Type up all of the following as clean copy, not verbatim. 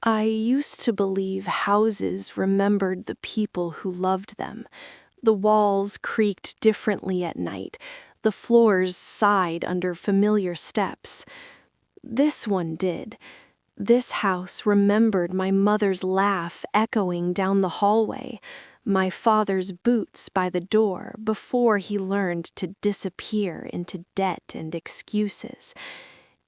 I used to believe houses remembered the people who loved them. The walls creaked differently at night. The floors sighed under familiar steps. This one did. This house remembered my mother's laugh echoing down the hallway, my father's boots by the door before he learned to disappear into debt and excuses.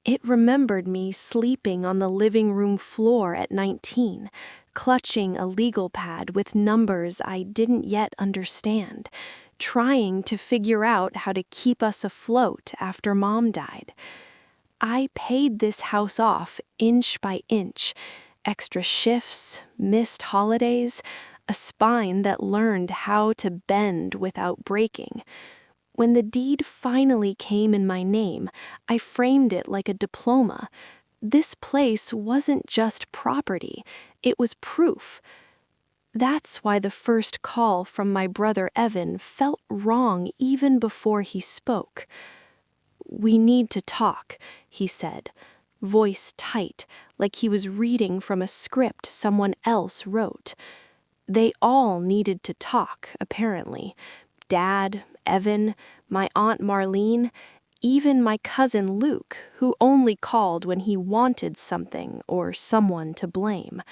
It remembered me sleeping on the living room floor at 19, clutching a legal pad with numbers I didn't yet understand, trying to figure out how to keep us afloat after Mom died. I paid this house off inch by inch, extra shifts, missed holidays, a spine that learned how to bend without breaking. When the deed finally came in my name, I framed it like a diploma. This place wasn't just property, it was proof. That's why the first call from my brother Evan felt wrong even before he spoke. "We need to talk," he said, voice tight, like he was reading from a script someone else wrote. They all needed to talk, apparently. Dad, Evan, my Aunt Marlene, even my cousin Luke, who only called when he wanted something or someone to blame.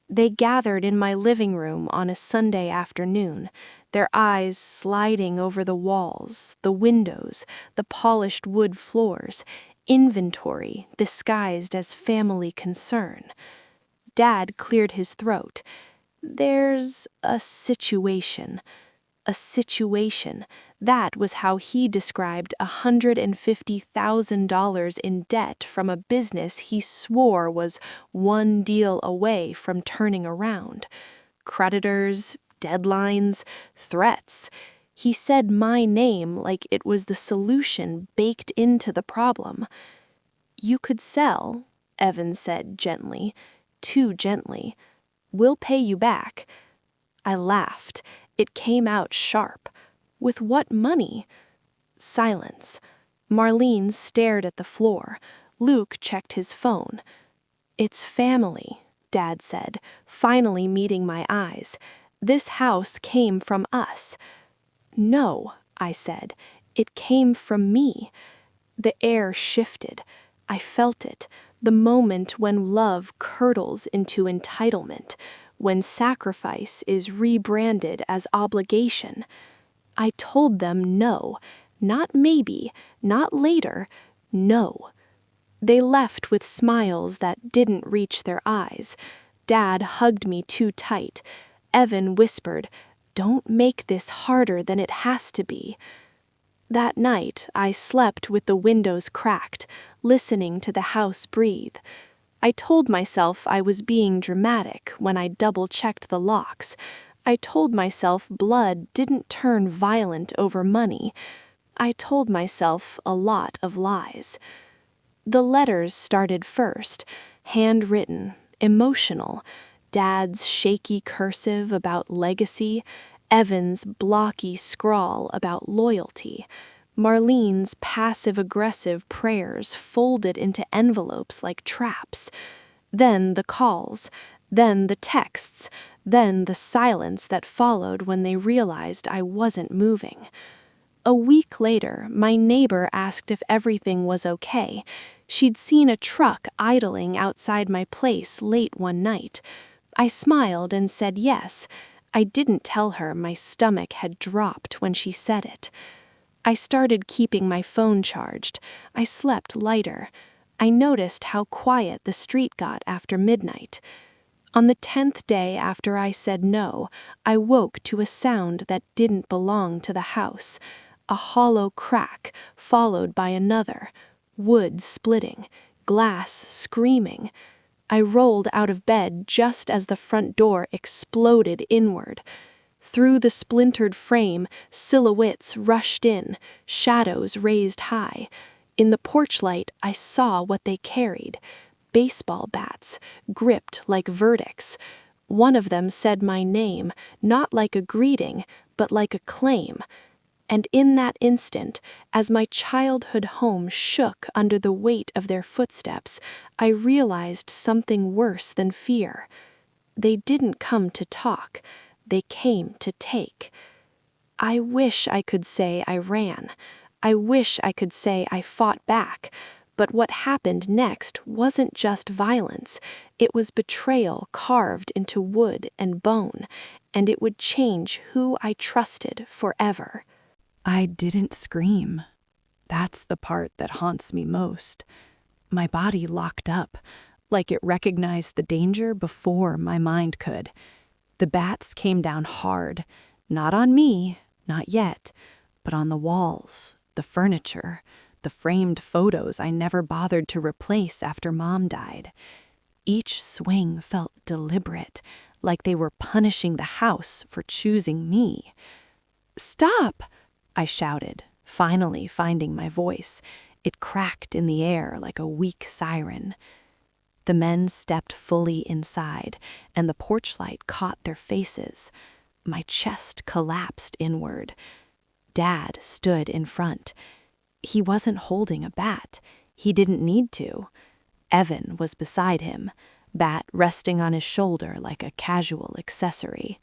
They gathered in my living room on a Sunday afternoon, their eyes sliding over the walls, the windows, the polished wood floors, inventory disguised as family concern. Dad cleared his throat. "There's a situation." A situation. That was how he described $150,000 in debt from a business he swore was one deal away from turning around. Creditors, deadlines, threats. He said my name like it was the solution baked into the problem. "You could sell," Evan said gently, too gently. "We'll pay you back." I laughed. It came out sharp. With what money? Silence. Marlene stared at the floor. Luke checked his phone. "It's family," Dad said, finally meeting my eyes. "This house came from us." "No," I said. "It came from me." The air shifted. I felt it, the moment when love curdles into entitlement, when sacrifice is rebranded as obligation. I told them no, not maybe, not later, no. They left with smiles that didn't reach their eyes. Dad hugged me too tight. Evan whispered, "Don't make this harder than it has to be." That night, I slept with the windows cracked, listening to the house breathe. I told myself I was being dramatic when I double-checked the locks. I told myself blood didn't turn violent over money. I told myself a lot of lies. The letters started first, handwritten, emotional. Dad's shaky cursive about legacy, Evan's blocky scrawl about loyalty, Marlene's passive-aggressive prayers folded into envelopes like traps. Then the calls, then the texts, then the silence that followed when they realized I wasn't moving. A week later, my neighbor asked if everything was okay. She'd seen a truck idling outside my place late one night. I smiled and said yes. I didn't tell her my stomach had dropped when she said it. I started keeping my phone charged. I slept lighter. I noticed how quiet the street got after midnight. On the 10th day after I said no, I woke to a sound that didn't belong to the house. A hollow crack, followed by another. Wood splitting. Glass screaming. I rolled out of bed just as the front door exploded inward. Through the splintered frame, silhouettes rushed in, shadows raised high. In the porch light, I saw what they carried. Baseball bats, gripped like verdicts. One of them said my name, not like a greeting, but like a claim. And in that instant, as my childhood home shook under the weight of their footsteps, I realized something worse than fear. They didn't come to talk, they came to take. I wish I could say I ran. I wish I could say I fought back. But what happened next wasn't just violence. It was betrayal carved into wood and bone, and it would change who I trusted forever. I didn't scream. That's the part that haunts me most. My body locked up, like it recognized the danger before my mind could. The bats came down hard, not on me, not yet, but on the walls, the furniture, the framed photos I never bothered to replace after Mom died. Each swing felt deliberate, like they were punishing the house for choosing me. "Stop!" I shouted, finally finding my voice. It cracked in the air like a weak siren. The men stepped fully inside, and the porch light caught their faces. My chest collapsed inward. Dad stood in front. He wasn't holding a bat. He didn't need to. Evan was beside him, bat resting on his shoulder like a casual accessory.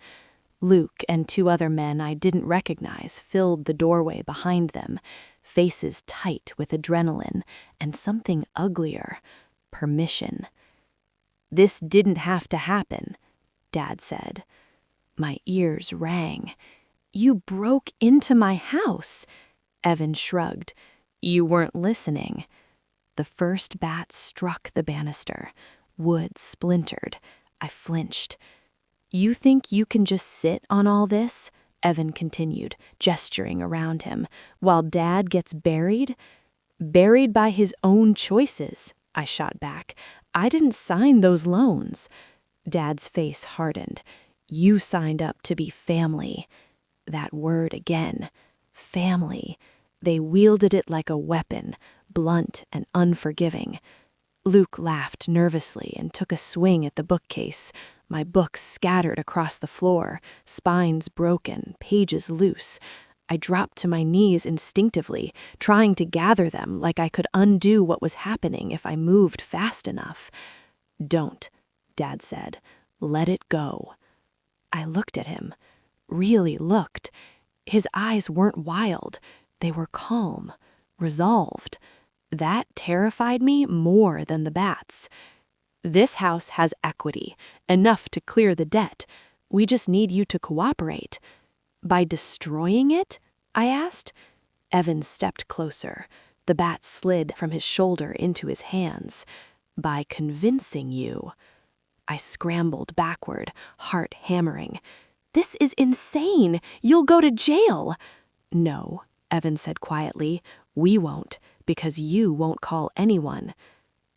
Luke and two other men I didn't recognize filled the doorway behind them, faces tight with adrenaline and something uglier, permission. "This didn't have to happen," Dad said. My ears rang. "You broke into my house." Evan shrugged. "You weren't listening." The first bat struck the banister. Wood splintered. I flinched. "You think you can just sit on all this?" Evan continued, gesturing around him, "while Dad gets buried?" "Buried by his own choices," I shot back. "I didn't sign those loans." Dad's face hardened. "You signed up to be family." That word again. Family. They wielded it like a weapon, blunt and unforgiving. Luke laughed nervously and took a swing at the bookcase. My books scattered across the floor, spines broken, pages loose. I dropped to my knees instinctively, trying to gather them like I could undo what was happening if I moved fast enough. "Don't," Dad said. "Let it go." I looked at him. Really looked. His eyes weren't wild. They were calm, resolved. That terrified me more than the bats. "This house has equity, enough to clear the debt. We just need you to cooperate." "By destroying it?" I asked. Evan stepped closer. The bat slid from his shoulder into his hands. "By convincing you." I scrambled backward, heart hammering. "This is insane! You'll go to jail!" "No," Evan said quietly. "We won't, because you won't call anyone."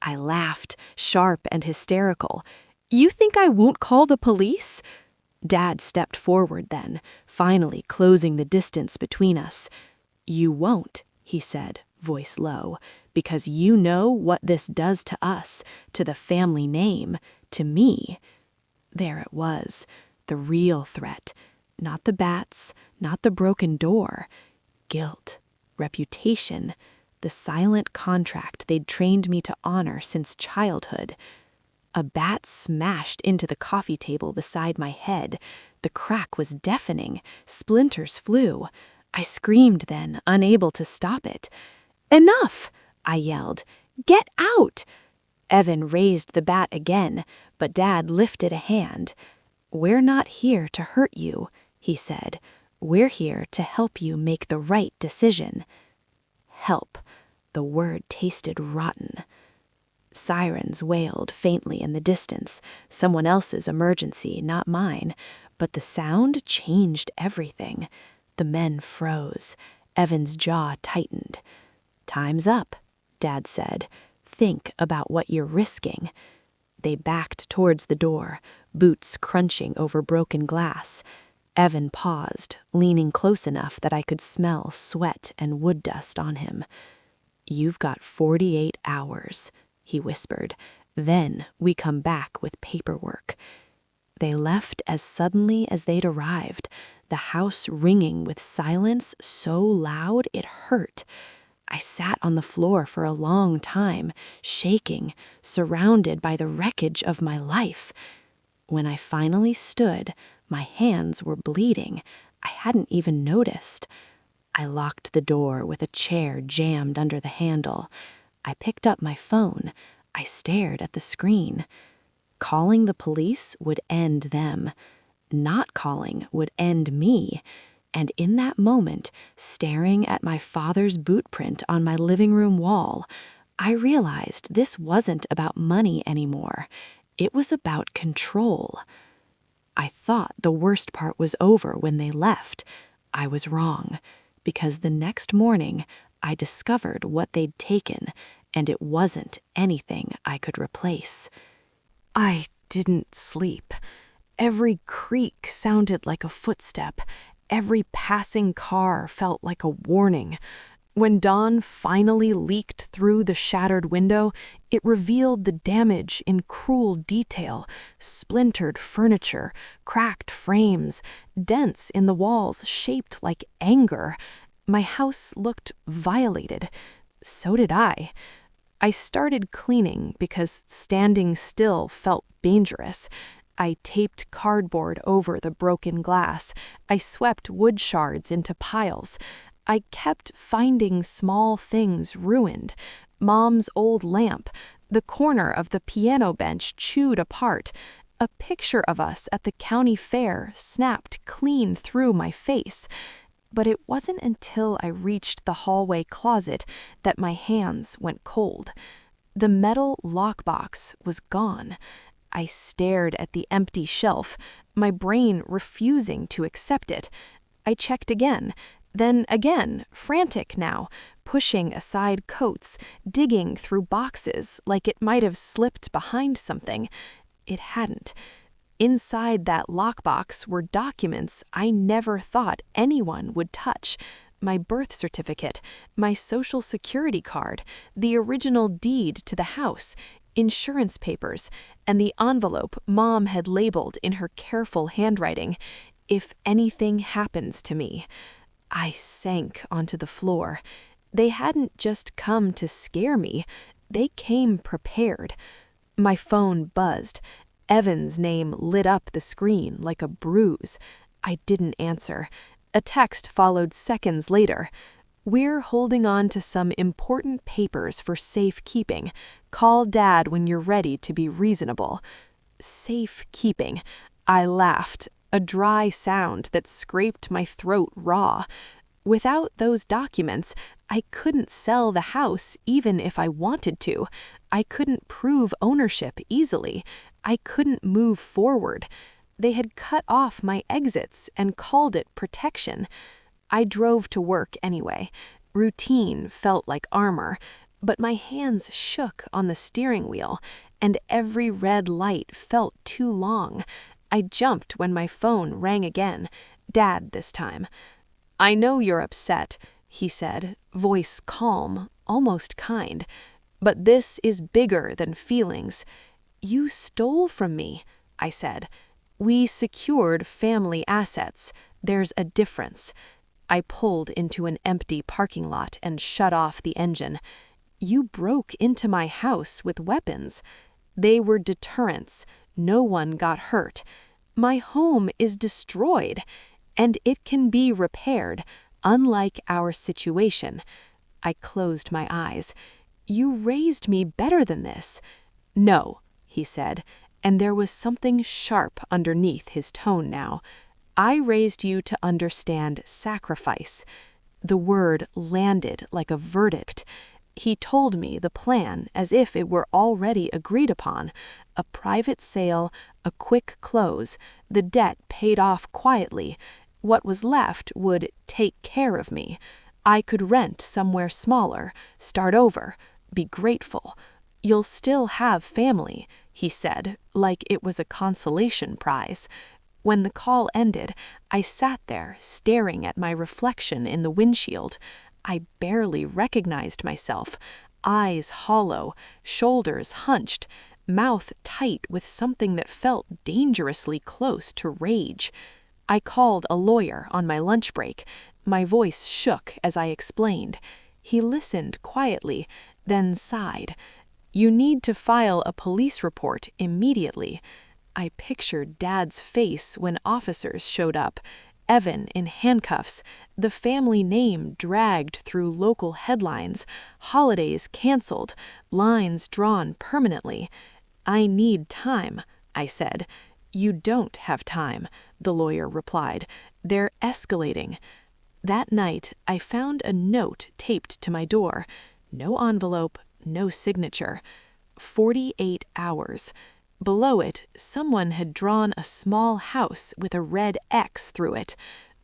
I laughed, sharp and hysterical. "You think I won't call the police?" Dad stepped forward then, finally closing the distance between us. "You won't," he said, voice low, "because you know what this does to us, to the family name, to me." There it was, the real threat. Not the bats, not the broken door. Guilt, reputation, the silent contract they'd trained me to honor since childhood. A bat smashed into the coffee table beside my head. The crack was deafening. Splinters flew. I screamed then, unable to stop it. "Enough!" I yelled. "Get out!" Evan raised the bat again, but Dad lifted a hand. "We're not here to hurt you," he said. "We're here to help you make the right decision." Help. The word tasted rotten. Sirens wailed faintly in the distance, someone else's emergency, not mine, but the sound changed everything. The men froze. Evan's jaw tightened. "Time's up," Dad said. "Think about what you're risking." They backed towards the door, boots crunching over broken glass. Evan paused, leaning close enough that I could smell sweat and wood dust on him. "You've got 48 hours, he whispered. "Then we come back with paperwork." They left as suddenly as they'd arrived. the house ringing with silence so loud it hurt. I sat on the floor for a long time, shaking, surrounded by the wreckage of my life. When I finally stood, my hands were bleeding. I hadn't even noticed. I locked the door with a chair jammed under the handle. I picked up my phone. I stared at the screen. Calling the police would end them. Not calling would end me. And in that moment, staring at my father's boot print on my living room wall, I realized this wasn't about money anymore. It was about control. I thought the worst part was over when they left. I was wrong, because the next morning I discovered what they'd taken, and it wasn't anything I could replace. I didn't sleep. Every creak sounded like a footstep. Every passing car felt like a warning. When dawn finally leaked through the shattered window, it revealed the damage in cruel detail: splintered furniture, cracked frames, dents in the walls shaped like anger. My house looked violated. So did I. I started cleaning because standing still felt dangerous. I taped cardboard over the broken glass. I swept wood shards into piles. I kept finding small things ruined. Mom's old lamp, the corner of the piano bench chewed apart. A picture of us at the county fair snapped clean through my face. But it wasn't until I reached the hallway closet that my hands went cold. The metal lockbox was gone. I stared at the empty shelf, my brain refusing to accept it. I checked again, then again, frantic now, pushing aside coats, digging through boxes like it might have slipped behind something. It hadn't. Inside that lockbox were documents I never thought anyone would touch. My birth certificate, my social security card, the original deed to the house, insurance papers, and the envelope Mom had labeled in her careful handwriting, "If anything happens to me." I sank onto the floor. They hadn't just come to scare me. They came prepared. My phone buzzed. Evan's name lit up the screen like a bruise. I didn't answer. A text followed seconds later. "We're holding on to some important papers for safekeeping. Call Dad when you're ready to be reasonable." Safekeeping. I laughed, a dry sound that scraped my throat raw. Without those documents, I couldn't sell the house even if I wanted to. I couldn't prove ownership easily. I couldn't move forward. They had cut off my exits and called it protection. I drove to work anyway. Routine felt like armor, but my hands shook on the steering wheel, and every red light felt too long. I jumped when my phone rang again. Dad this time. "I know you're upset," he said, voice calm, almost kind. "But this is bigger than feelings." "You stole from me," I said. "We secured family assets. There's a difference." I pulled into an empty parking lot and shut off the engine. "You broke into my house with weapons." "They were deterrents. No one got hurt. My home is destroyed, and it can be repaired, unlike our situation." I closed my eyes. "You raised me better than this." "No," he said, and there was something sharp underneath his tone now. "I raised you to understand sacrifice." The word landed like a verdict. He told me the plan as if it were already agreed upon. A private sale, a quick close, the debt paid off quietly. What was left would take care of me. I could rent somewhere smaller, start over, be grateful. "You'll still have family," he said, like it was a consolation prize. When the call ended, I sat there staring at my reflection in the windshield. I barely recognized myself. Eyes hollow, shoulders hunched, mouth tight with something that felt dangerously close to rage. I called a lawyer on my lunch break. My voice shook as I explained. He listened quietly, then sighed. You need to file a police report immediately. I pictured Dad's face when officers showed up. Evan in handcuffs, the family name dragged through local headlines, holidays canceled, lines drawn permanently. I need time, I said. You don't have time, the lawyer replied. They're escalating. That night, I found a note taped to my door. No envelope, no signature. 48 hours. Below it, someone had drawn a small house with a red X through it.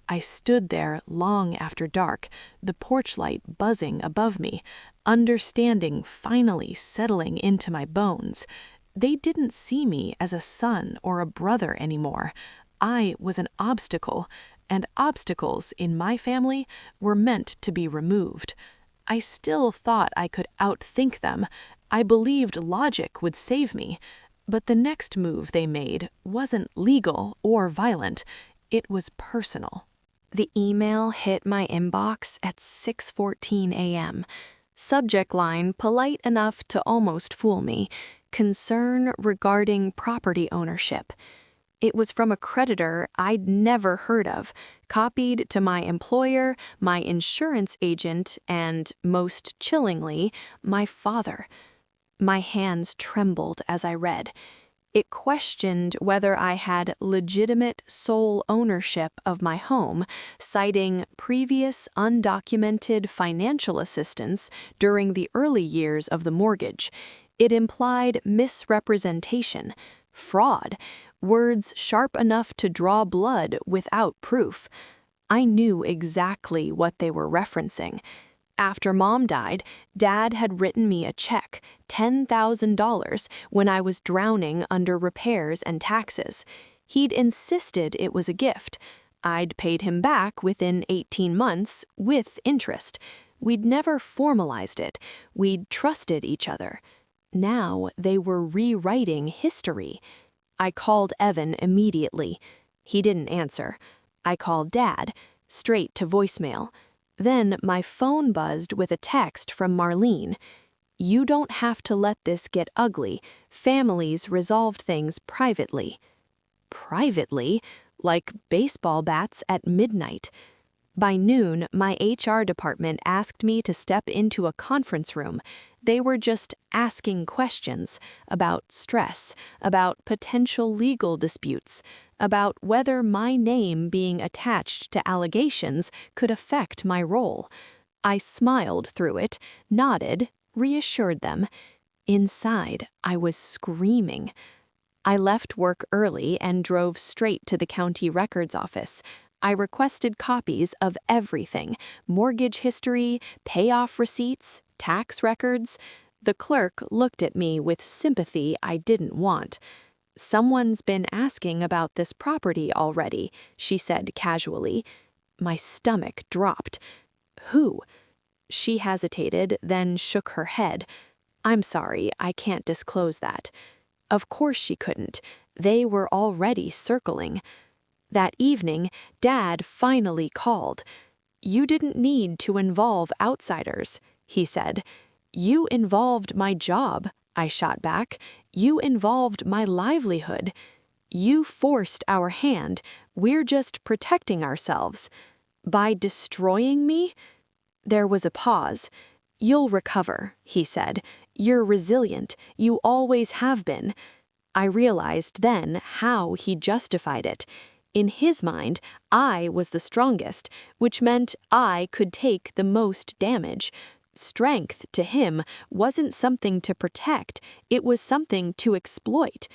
I stood there long after dark, the porch light buzzing above me, understanding finally settling into my bones. They didn't see me as a son or a brother anymore. I was an obstacle, and obstacles in my family were meant to be removed. I still thought I could outthink them. I believed logic would save me. But the next move they made wasn't legal or violent. It was personal. The email hit my inbox at 6:14 a.m. Subject line polite enough to almost fool me. Concern regarding property ownership. It was from a creditor I'd never heard of, copied to my employer, my insurance agent, and, most chillingly, my father. My hands trembled as I read. It questioned whether I had legitimate sole ownership of my home, citing previous undocumented financial assistance during the early years of the mortgage. It implied misrepresentation, fraud, words sharp enough to draw blood without proof. I knew exactly what they were referencing. After Mom died, Dad had written me a check, $10,000, when I was drowning under repairs and taxes. He'd insisted it was a gift. I'd paid him back within 18 months, with interest. We'd never formalized it. We'd trusted each other. Now they were rewriting history. I called Evan immediately. He didn't answer. I called Dad, straight to voicemail. Then my phone buzzed with a text from Marlene. You don't have to let this get ugly. Families resolved things privately. Privately? Like baseball bats at midnight. By noon, my HR department asked me to step into a conference room. They were just asking questions about stress, about potential legal disputes, about whether my name being attached to allegations could affect my role. I smiled through it, nodded, reassured them. Inside, I was screaming. I left work early and drove straight to the county records office. I requested copies of everything: mortgage history, payoff receipts, tax records. The clerk looked at me with sympathy I didn't want. Someone's been asking about this property already, she said casually. My stomach dropped. Who? She hesitated, then shook her head. I'm sorry, I can't disclose that. Of course she couldn't. They were already circling. That evening, Dad finally called. You didn't need to involve outsiders, he said. You involved my job, I shot back. You involved my livelihood. You forced our hand. We're just protecting ourselves. By destroying me? There was a pause. You'll recover, he said. You're resilient. You always have been. I realized then how he justified it. In his mind, I was the strongest, which meant I could take the most damage. Strength, to him, wasn't something to protect, it was something to exploit.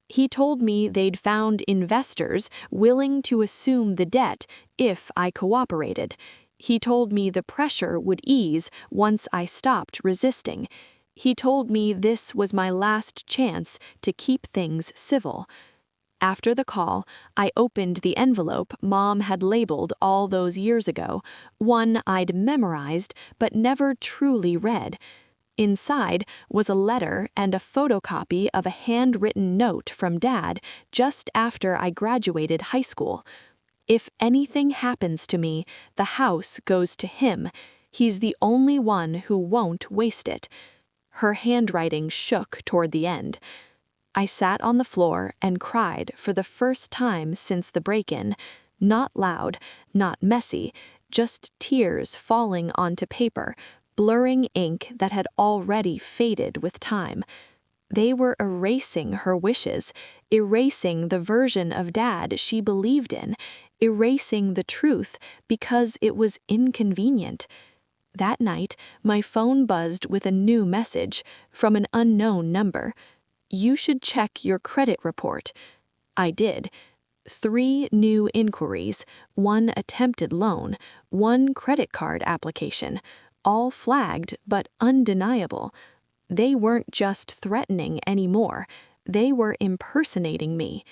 He told me they'd found investors willing to assume the debt if I cooperated. He told me the pressure would ease once I stopped resisting. He told me this was my last chance to keep things civil. After the call, I opened the envelope Mom had labeled all those years ago, one I'd memorized but never truly read. Inside was a letter and a photocopy of a handwritten note from Dad just after I graduated high school. If anything happens to me, the house goes to him. He's the only one who won't waste it." Her handwriting shook toward the end. I sat on the floor and cried for the first time since the break-in. Not loud, not messy, just tears falling onto paper, blurring ink that had already faded with time. They were erasing her wishes, erasing the version of Dad she believed in, erasing the truth because it was inconvenient. That night, my phone buzzed with a new message from an unknown number. "You should check your credit report." I did. 3 new inquiries, 1 attempted loan, 1 credit card application, all flagged but undeniable. They weren't just threatening anymore, they were impersonating me.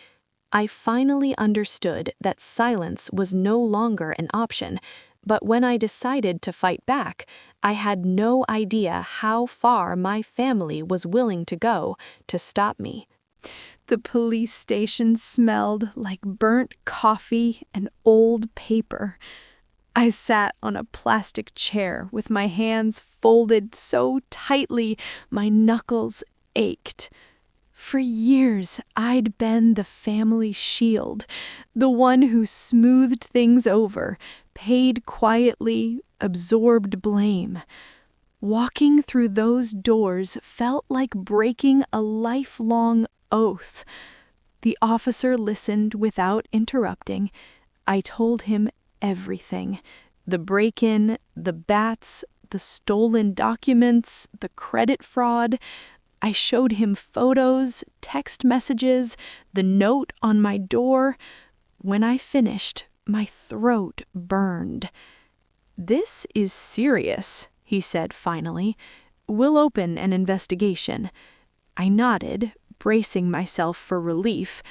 I finally understood that silence was no longer an option, but when I decided to fight back, I had no idea how far my family was willing to go to stop me. The police station smelled like burnt coffee and old paper. I sat on a plastic chair with my hands folded so tightly my knuckles ached. For years, I'd been the family shield, the one who smoothed things over, paid quietly, absorbed blame. Walking through those doors felt like breaking a lifelong oath. The officer listened without interrupting. I told him everything. The break-in, the bats, the stolen documents, the credit fraud. I showed him photos, text messages, the note on my door. When I finished, my throat burned. "This is serious," he said finally. "We'll open an investigation." I nodded, bracing myself for relief.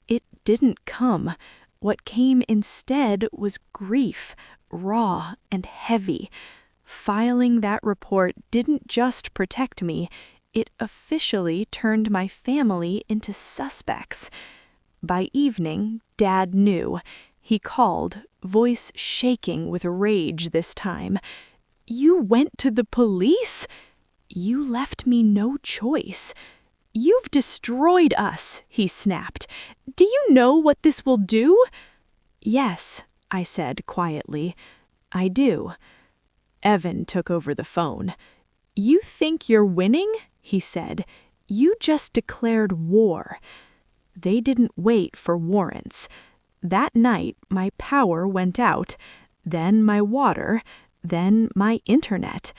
It didn't come. What came instead was grief, raw and heavy. Filing that report didn't just protect me, it officially turned my family into suspects. By evening, Dad knew. He called, voice shaking with rage this time. "You went to the police? You left me no choice. You've destroyed us," he snapped. "Do you know what this will do?" "Yes," I said quietly. "I do." Evan took over the phone. "You think you're winning?" he said. "You just declared war." They didn't wait for warrants. That night, my power went out, then my water, then my internet.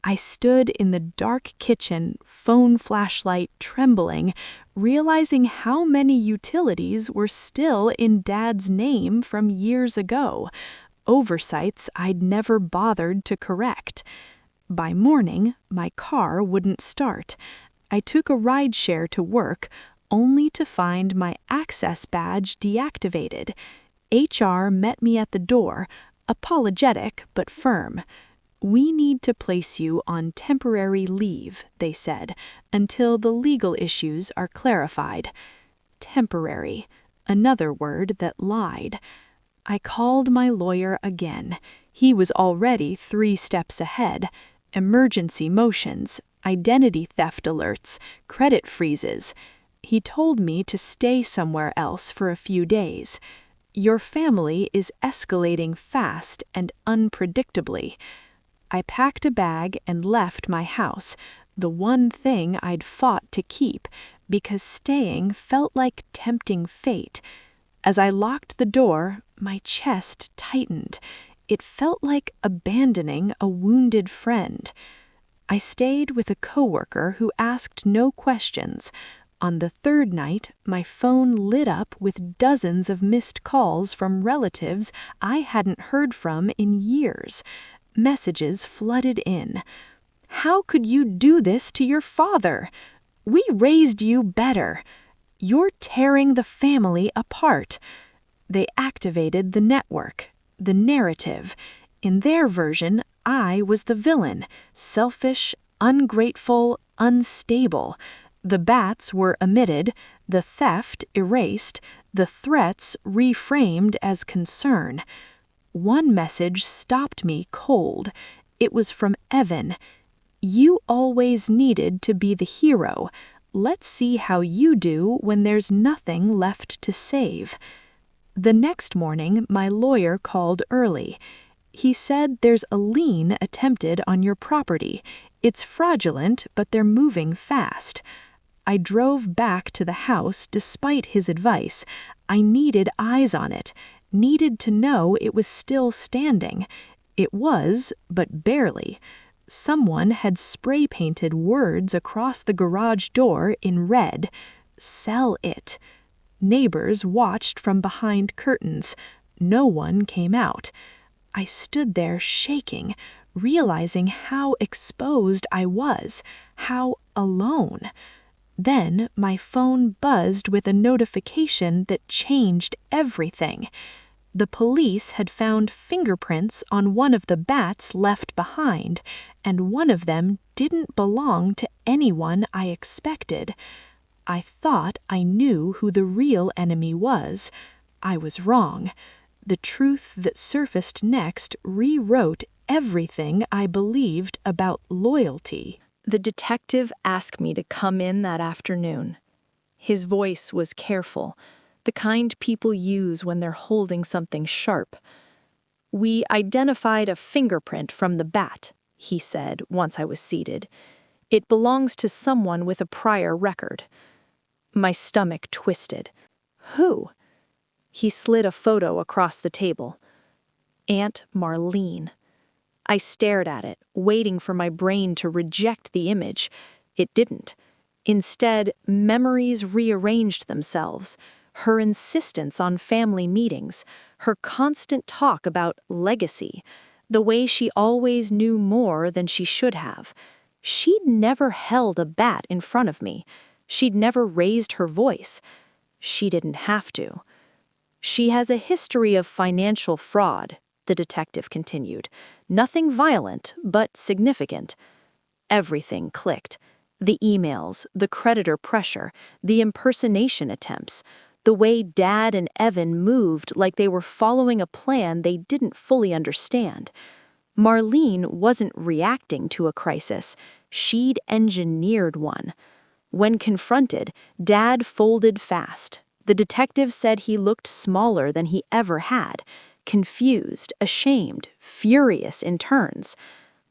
I stood in the dark kitchen, phone flashlight trembling, realizing how many utilities were still in Dad's name from years ago, oversights I'd never bothered to correct. By morning, my car wouldn't start. I took a rideshare to work, only to find my access badge deactivated. HR met me at the door, apologetic but firm. "We need to place you on temporary leave," they said, "until the legal issues are clarified." Temporary, another word that lied. I called my lawyer again. He was already 3 steps ahead. Emergency motions, identity theft alerts, credit freezes. He told me to stay somewhere else for a few days. "Your family is escalating fast and unpredictably." I packed a bag and left my house, the one thing I'd fought to keep, because staying felt like tempting fate. As I locked the door, my chest tightened. It felt like abandoning a wounded friend. I stayed with a coworker who asked no questions. On the 3rd night, my phone lit up with dozens of missed calls from relatives I hadn't heard from in years. Messages flooded in. "How could you do this to your father? We raised you better. You're tearing the family apart." They activated the network, the narrative. In their version, I was the villain, selfish, ungrateful, unstable. The bats were omitted, the theft erased, the threats reframed as concern. One message stopped me cold. It was from Evan. "You always needed to be the hero. Let's see how you do when there's nothing left to save." The next morning, my lawyer called early. He said there's a lien attempted on your property. It's fraudulent, but they're moving fast. I drove back to the house despite his advice. I needed eyes on it, needed to know it was still standing. It was, but barely. Someone had spray-painted words across the garage door in red. "Sell it." Neighbors watched from behind curtains. No one came out. I stood there shaking, realizing how exposed I was, how alone. Then my phone buzzed with a notification that changed everything. The police had found fingerprints on one of the bats left behind, and one of them didn't belong to anyone I expected. I thought I knew who the real enemy was. I was wrong. The truth that surfaced next rewrote everything I believed about loyalty. The detective asked me to come in that afternoon. His voice was careful, the kind people use when they're holding something sharp. "We identified a fingerprint from the bat," he said once I was seated. "It belongs to someone with a prior record." My stomach twisted. "Who?" He slid a photo across the table. "Aunt Marlene." I stared at it, waiting for my brain to reject the image. It didn't. Instead, memories rearranged themselves. Her insistence on family meetings, her constant talk about legacy, the way she always knew more than she should have. She'd never held a bat in front of me. She'd never raised her voice. She didn't have to. "She has a history of financial fraud," the detective continued. "Nothing violent, but significant." Everything clicked. The emails, the creditor pressure, the impersonation attempts, the way Dad and Evan moved like they were following a plan they didn't fully understand. Marlene wasn't reacting to a crisis. She'd engineered one. When confronted, Dad folded fast. The detective said he looked smaller than he ever had, confused, ashamed, furious in turns.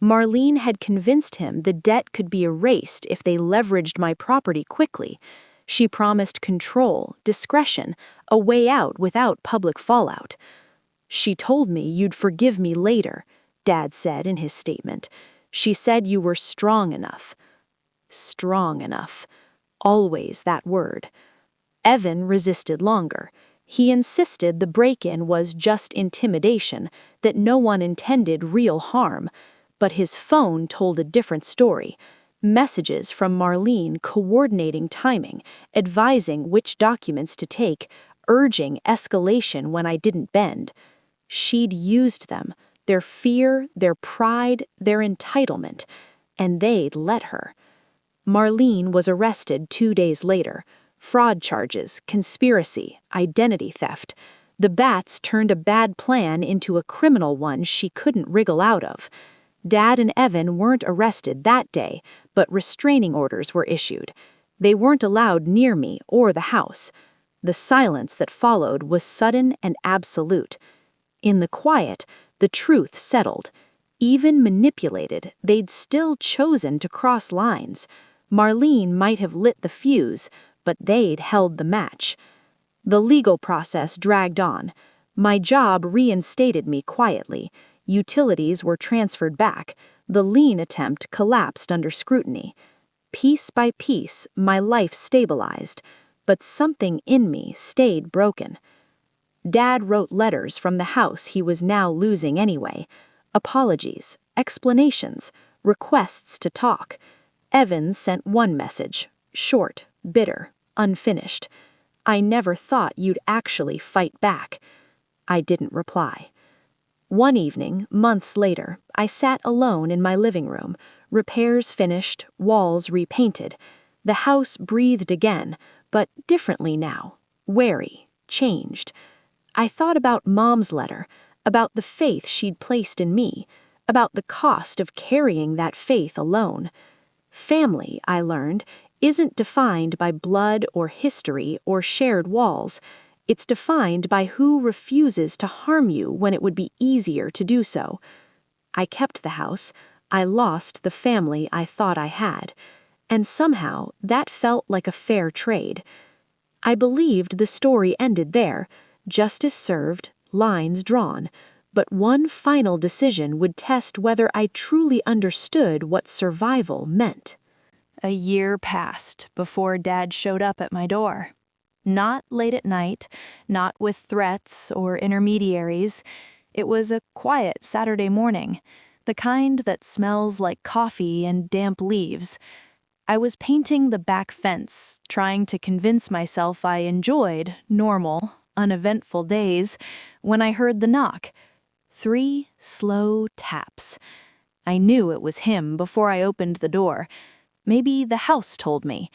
Marlene had convinced him the debt could be erased if they leveraged my property quickly. She promised control, discretion, a way out without public fallout. "She told me you'd forgive me later," Dad said in his statement. "She said you were strong enough." Strong enough. Always that word. Evan resisted longer. He insisted the break-in was just intimidation, that no one intended real harm. But his phone told a different story. Messages from Marlene coordinating timing, advising which documents to take, urging escalation when I didn't bend. She'd used them, their fear, their pride, their entitlement, and they'd let her. Marlene was arrested 2 days later. Fraud charges, conspiracy, identity theft. The bats turned a bad plan into a criminal one she couldn't wriggle out of. Dad and Evan weren't arrested that day, but restraining orders were issued. They weren't allowed near me or the house. The silence that followed was sudden and absolute. In the quiet, the truth settled. Even manipulated, they'd still chosen to cross lines. Marlene might have lit the fuse, but they'd held the match. The legal process dragged on. My job reinstated me quietly. Utilities were transferred back. The lien attempt collapsed under scrutiny. Piece by piece, my life stabilized, but something in me stayed broken. Dad wrote letters from the house he was now losing anyway. Apologies, explanations, requests to talk. Evans sent one message, short, bitter, unfinished. "I never thought you'd actually fight back." I didn't reply. One evening, months later, I sat alone in my living room, repairs finished, walls repainted. The house breathed again, but differently now, wary, changed. I thought about Mom's letter, about the faith she'd placed in me, about the cost of carrying that faith alone. Family, I learned, isn't defined by blood or history or shared walls. It's defined by who refuses to harm you when it would be easier to do so. I kept the house. I lost the family I thought I had. And somehow that felt like a fair trade. I believed the story ended there, justice served, lines drawn, but one final decision would test whether I truly understood what survival meant. A year passed before Dad showed up at my door. Not late at night, not with threats or intermediaries. It was a quiet Saturday morning, the kind that smells like coffee and damp leaves. I was painting the back fence, trying to convince myself I enjoyed normal, uneventful days, when I heard the knock. 3 slow taps. I knew it was him before I opened the door. Maybe the house told me.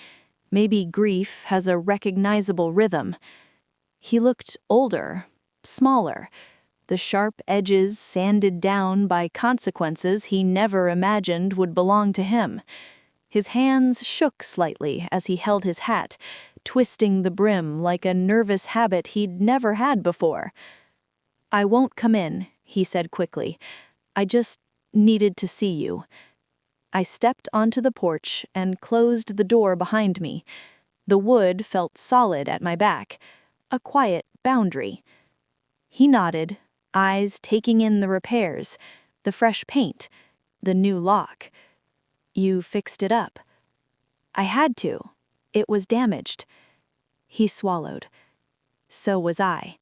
Maybe grief has a recognizable rhythm. He looked older, smaller, the sharp edges sanded down by consequences he never imagined would belong to him. His hands shook slightly as he held his hat, twisting the brim like a nervous habit he'd never had before. "I won't come in," he said quickly. "I just needed to see you." I stepped onto the porch and closed the door behind me. The wood felt solid at my back, a quiet boundary. He nodded, eyes taking in the repairs, the fresh paint, the new lock. "You fixed it up." "I had to. It was damaged." He swallowed. So was I.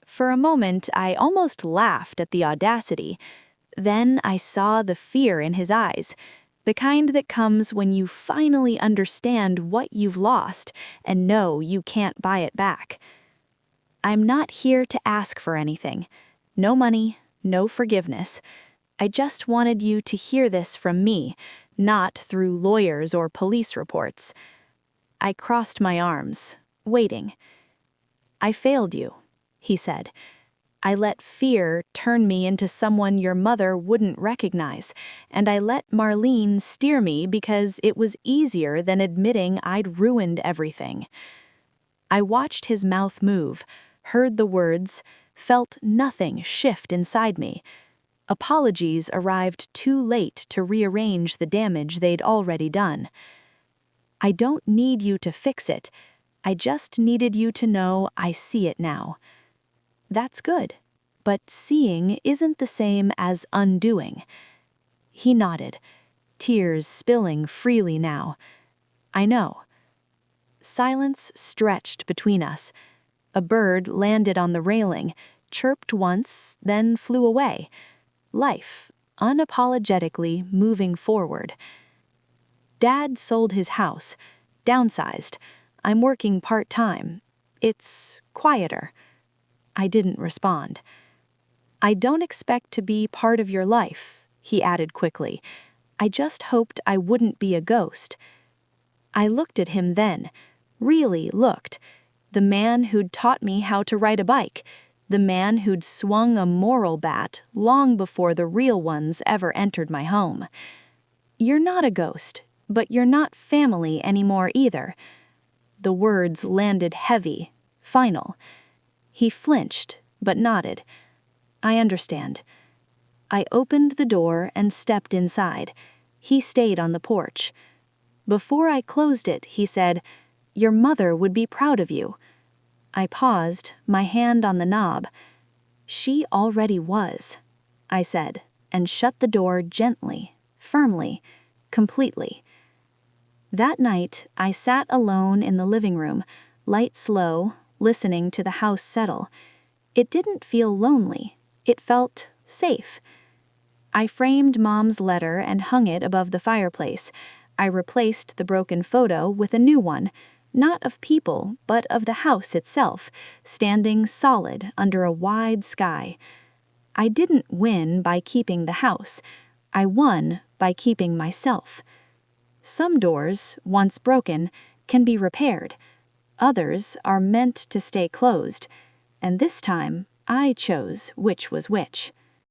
For a moment, I almost laughed at the audacity. Then I saw the fear in his eyes, the kind that comes when you finally understand what you've lost and know you can't buy it back. "I'm not here to ask for anything. No money, no forgiveness. I just wanted you to hear this from me, not through lawyers or police reports." I crossed my arms, waiting. "I failed you," he said. "I let fear turn me into someone your mother wouldn't recognize, and I let Marlene steer me because it was easier than admitting I'd ruined everything." I watched his mouth move, heard the words, felt nothing shift inside me. Apologies arrived too late to rearrange the damage they'd already done. "I don't need you to fix it. I just needed you to know I see it now." "That's good. But seeing isn't the same as undoing." He nodded, tears spilling freely now. "I know." Silence stretched between us. A bird landed on the railing, chirped once, then flew away. Life, unapologetically moving forward. Dad sold his house, downsized. I'm working part-time. It's quieter. I didn't respond. "I don't expect to be part of your life," he added quickly. "I just hoped I wouldn't be a ghost." I looked at him then, really looked. The man who'd taught me how to ride a bike, the man who'd swung a moral bat long before the real ones ever entered my home. "You're not a ghost, but you're not family anymore either." The words landed heavy, final. He flinched, but nodded. "I understand." I opened the door and stepped inside. He stayed on the porch. Before I closed it, he said, "Your mother would be proud of you." I paused, my hand on the knob. "She already was," I said, and shut the door gently, firmly, completely. That night, I sat alone in the living room, lights low, listening to the house settle. It didn't feel lonely. It felt safe. I framed Mom's letter and hung it above the fireplace. I replaced the broken photo with a new one, not of people, but of the house itself, standing solid under a wide sky. I didn't win by keeping the house. I won by keeping myself. Some doors, once broken, can be repaired. Others are meant to stay closed, and this time I chose which was which.